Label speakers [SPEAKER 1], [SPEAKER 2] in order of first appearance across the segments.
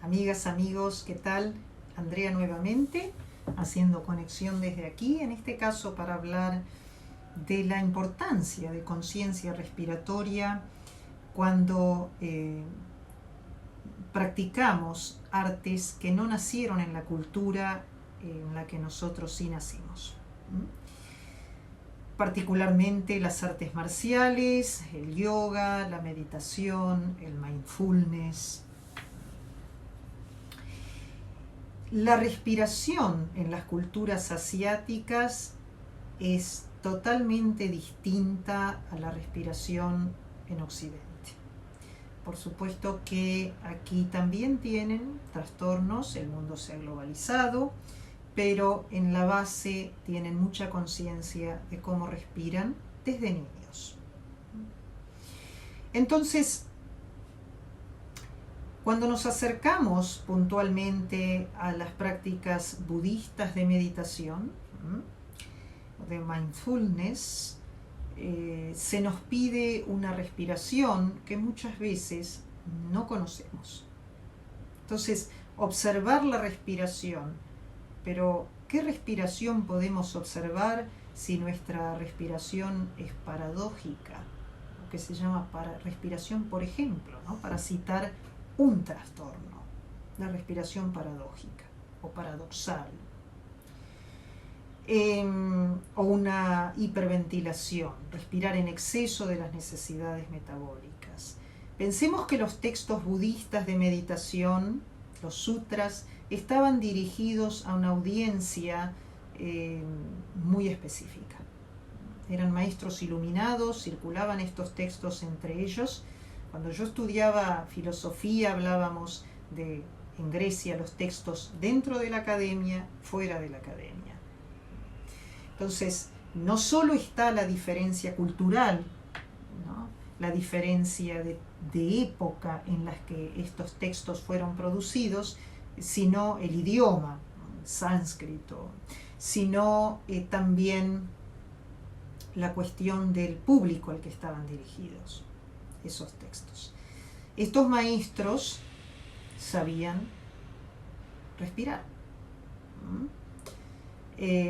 [SPEAKER 1] Amigas, amigos, ¿qué tal? Andrea nuevamente, haciendo conexión desde aquí, en este caso para hablar de la importancia de conciencia respiratoria cuando practicamos artes que no nacieron en la cultura en la que nosotros sí nacimos. Particularmente las artes marciales, el yoga, la meditación, el mindfulness. La respiración en las culturas asiáticas es totalmente distinta a la respiración en Occidente. Por supuesto que aquí también tienen trastornos, el mundo se ha globalizado, pero en la base tienen mucha conciencia de cómo respiran desde niños. Entonces, cuando nos acercamos puntualmente a las prácticas budistas de meditación, de mindfulness, se nos pide una respiración que muchas veces no conocemos. Entonces, observar la respiración, pero ¿qué respiración podemos observar si nuestra respiración es paradójica? Lo que se llama respiración, por ejemplo, ¿no? Para citar un trastorno, la respiración paradójica o paradoxal, o una hiperventilación, respirar en exceso de las necesidades metabólicas. Pensemos que los textos budistas de meditación, los sutras, estaban dirigidos a una audiencia muy específica. Eran maestros iluminados, circulaban estos textos entre ellos. Cuando yo estudiaba filosofía hablábamos de, en Grecia, los textos dentro de la academia, fuera de la academia. Entonces, no solo está la diferencia cultural, ¿no? La diferencia de época en las que estos textos fueron producidos, sino el idioma, sánscrito, sino también la cuestión del público al que estaban dirigidos esos textos. Estos maestros sabían respirar.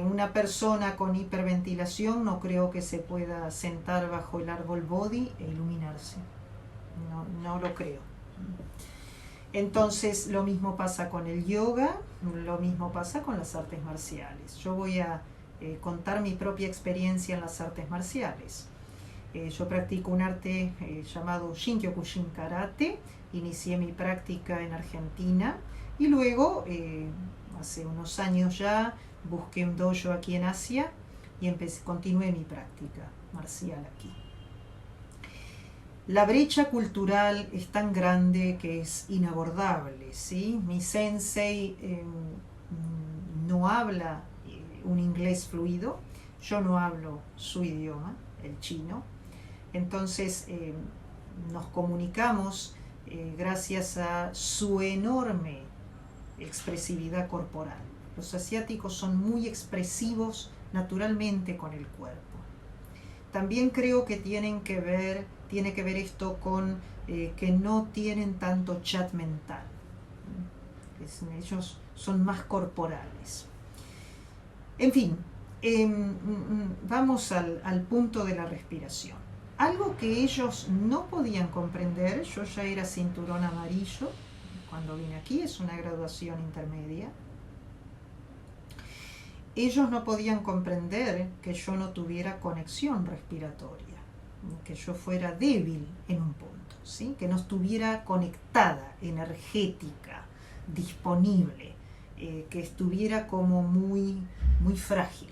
[SPEAKER 1] Una persona con hiperventilación no creo que se pueda sentar bajo el árbol Bodhi e iluminarse. No lo creo. Entonces lo mismo pasa con el yoga, lo mismo pasa con las artes marciales. Yo voy a contar mi propia experiencia en las artes marciales. Yo practico un arte llamado Shinkyokushin Karate. Inicié mi práctica en Argentina y luego, hace unos años ya, busqué un dojo aquí en Asia y continué mi práctica marcial aquí. La brecha cultural es tan grande que es inabordable, ¿sí? Mi sensei no habla un inglés fluido, yo no hablo su idioma, el chino. Entonces nos comunicamos gracias a su enorme expresividad corporal. Los asiáticos son muy expresivos naturalmente con el cuerpo. También creo que tiene que ver esto con que no tienen tanto chat mental. Ellos son más corporales. En fin, vamos al punto de la respiración. Algo que ellos no podían comprender, yo ya era cinturón amarillo cuando vine aquí, es una graduación intermedia. Ellos no podían comprender que yo no tuviera conexión respiratoria, que yo fuera débil en un punto, ¿sí? Que no estuviera conectada, energética, disponible, que estuviera como muy frágil.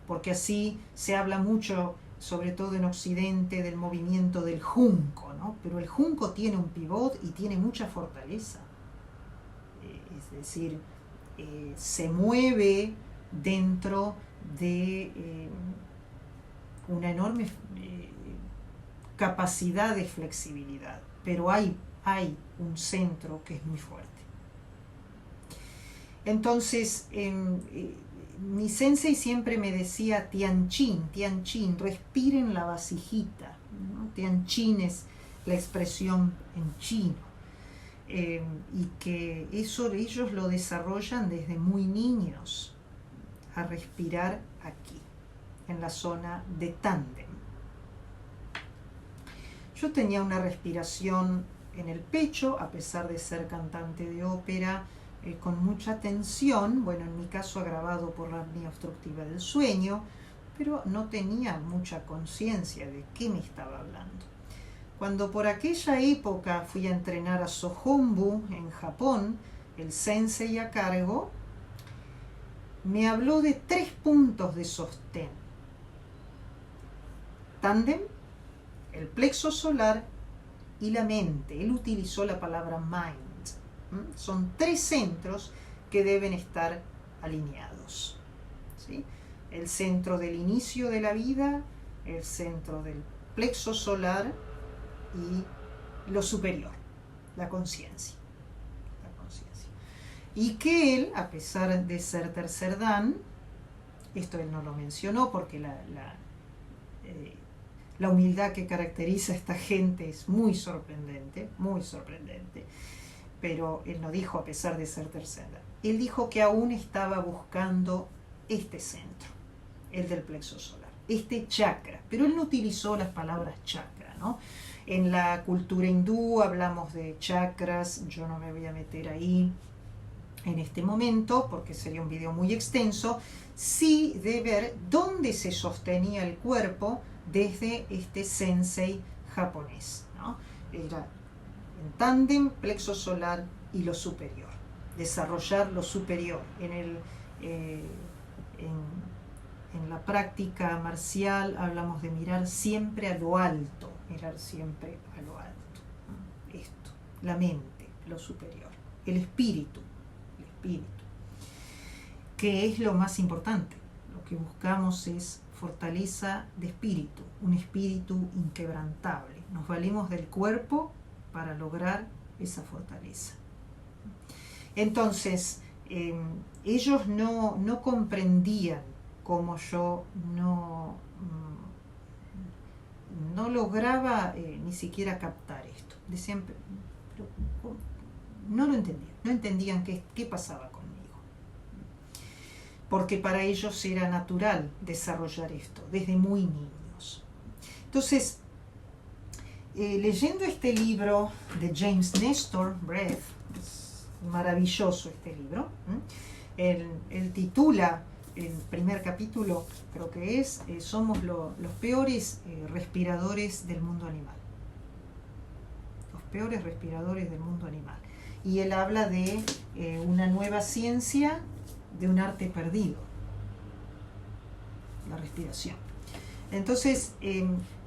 [SPEAKER 1] Porque así se habla mucho, sobre todo en Occidente, del movimiento del junco, ¿no? Pero el junco tiene un pivot y tiene mucha fortaleza. Es decir, se mueve dentro de una enorme capacidad de flexibilidad, pero hay un centro que es muy fuerte. Entonces, mi sensei siempre me decía Tianjin, respiren la vasijita, ¿no? Tianjin es la expresión en chino. y que eso ellos lo desarrollan desde muy niños, a respirar aquí, en la zona de tándem. Yo tenía una respiración en el pecho, a pesar de ser cantante de ópera, con mucha tensión, bueno, en mi caso agravado por la apnea obstructiva del sueño, pero no tenía mucha conciencia de qué me estaba hablando. Cuando por aquella época fui a entrenar a Sohombu en Japón, el sensei a cargo me habló de 3 puntos de sostén: tándem, el plexo solar y la mente. Él utilizó la palabra mind. Son 3 centros que deben estar alineados, ¿sí? El centro del inicio de la vida, el centro del plexo solar y lo superior, la conciencia. Y que él, a pesar de ser tercer dan, esto él no lo mencionó porque la humildad que caracteriza a esta gente es muy sorprendente, pero él no dijo a pesar de ser tercer dan. Él dijo que aún estaba buscando este centro, el del plexo solar, este chakra, pero él no utilizó las palabras chakra, ¿no? En la cultura hindú hablamos de chakras, yo no me voy a meter ahí en este momento porque sería un video muy extenso, sí de ver dónde se sostenía el cuerpo desde este sensei japonés, ¿no? Era en tándem, plexo solar y lo superior, desarrollar lo superior. En la práctica marcial hablamos de mirar siempre a lo alto, esto, la mente, lo superior, el espíritu, que es lo más importante. Lo que buscamos es fortaleza de espíritu, un espíritu inquebrantable. Nos valemos del cuerpo para lograr esa fortaleza. Entonces, ellos no comprendían cómo yo no lograba ni siquiera captar esto. Decían, pero no lo entendían, no entendían qué pasaba conmigo. Porque para ellos era natural desarrollar esto, desde muy niños. Entonces, leyendo este libro de James Nestor, Breath, es maravilloso este libro, él titula el primer capítulo, creo que es, somos los peores respiradores del mundo animal. Los peores respiradores del mundo animal. Y él habla de una nueva ciencia, de un arte perdido, la respiración. Entonces,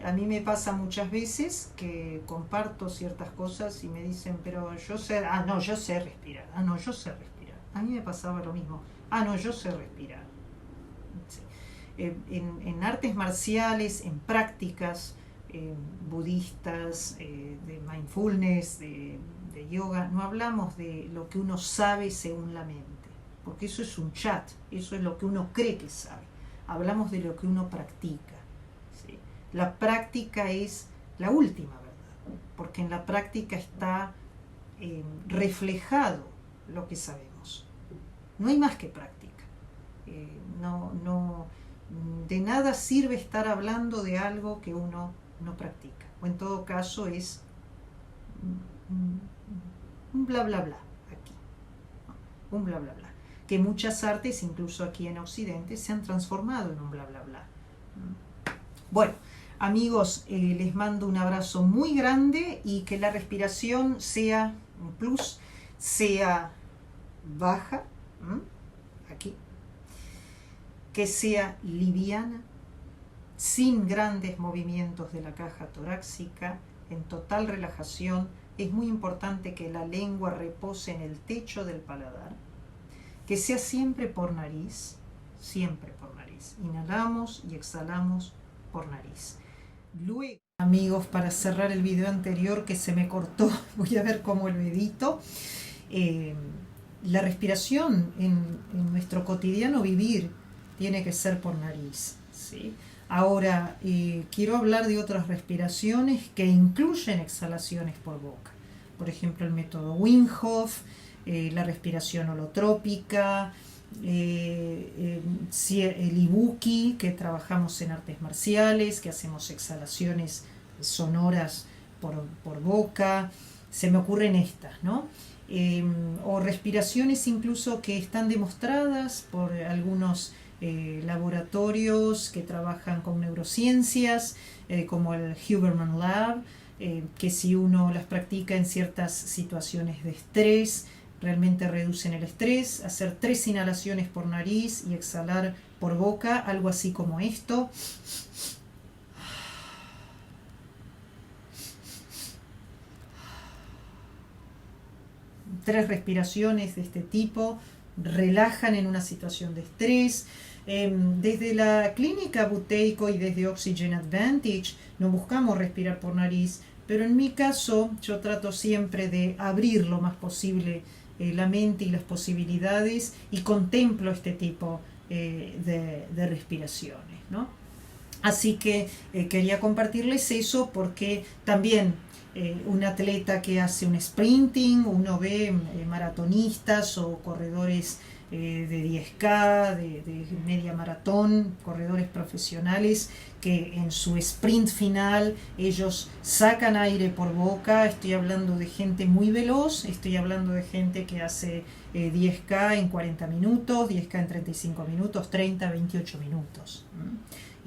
[SPEAKER 1] a mí me pasa muchas veces que comparto ciertas cosas y me dicen, pero yo sé, yo sé respirar, yo sé respirar. A mí me pasaba lo mismo, yo sé respirar. Sí. En artes marciales, en prácticas budistas, de mindfulness, de yoga, no hablamos de lo que uno sabe según la mente, porque eso es un chat, eso es lo que uno cree que sabe. Hablamos de lo que uno practica, ¿sí? La práctica es la última verdad, porque en la práctica está reflejado lo que sabemos. No hay más que práctica. De nada sirve estar hablando de algo que uno no practica, o en todo caso es un bla bla bla aquí, ¿no? Un bla bla bla, que muchas artes, incluso aquí en Occidente, se han transformado en un bla bla bla. Bueno, amigos, les mando un abrazo muy grande y que la respiración sea un plus, sea baja, aquí, que sea liviana, sin grandes movimientos de la caja torácica, en total relajación. Es muy importante que la lengua repose en el techo del paladar, que sea siempre por nariz, inhalamos y exhalamos por nariz. Luego, amigos, para cerrar el video anterior que se me cortó, voy a ver cómo lo edito. La respiración en nuestro cotidiano vivir tiene que ser por nariz, ¿sí? Ahora, quiero hablar de otras respiraciones que incluyen exhalaciones por boca. por ejemplo el método Wim Hof, la respiración holotrópica, el Ibuki, que trabajamos en artes marciales, que hacemos exhalaciones sonoras por boca. Se me ocurren estas, ¿no? O respiraciones incluso que están demostradas por algunos laboratorios que trabajan con neurociencias, como el Huberman Lab, que si uno las practica en ciertas situaciones de estrés, realmente reducen el estrés. Hacer 3 inhalaciones por nariz y exhalar por boca, algo así como esto. Tres respiraciones de este tipo relajan en una situación de estrés. Desde la clínica Buteyko y desde Oxygen Advantage no buscamos respirar por nariz, pero en mi caso yo trato siempre de abrir lo más posible la mente y las posibilidades, y contemplo este tipo de respiraciones, ¿no? Así que quería compartirles eso, porque también un atleta que hace un sprinting, uno ve maratonistas o corredores de 10K, de media maratón, corredores profesionales que en su sprint final ellos sacan aire por boca. Estoy hablando de gente muy veloz, estoy hablando de gente que hace 10K en 40 minutos, 10K en 35 minutos, 30, 28 minutos.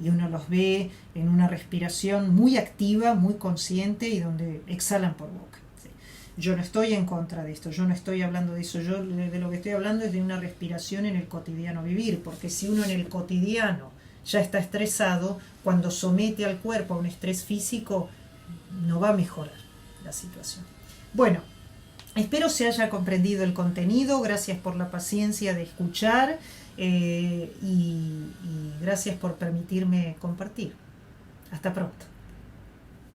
[SPEAKER 1] Y uno los ve en una respiración muy activa, muy consciente, y donde exhalan por boca. ¿Sí? Yo no estoy en contra de esto, yo no estoy hablando de eso, yo de lo que estoy hablando es de una respiración en el cotidiano vivir, porque si uno en el cotidiano ya está estresado, cuando somete al cuerpo a un estrés físico, no va a mejorar la situación. Bueno, espero se haya comprendido el contenido, gracias por la paciencia de escuchar. Y gracias por permitirme compartir. Hasta pronto.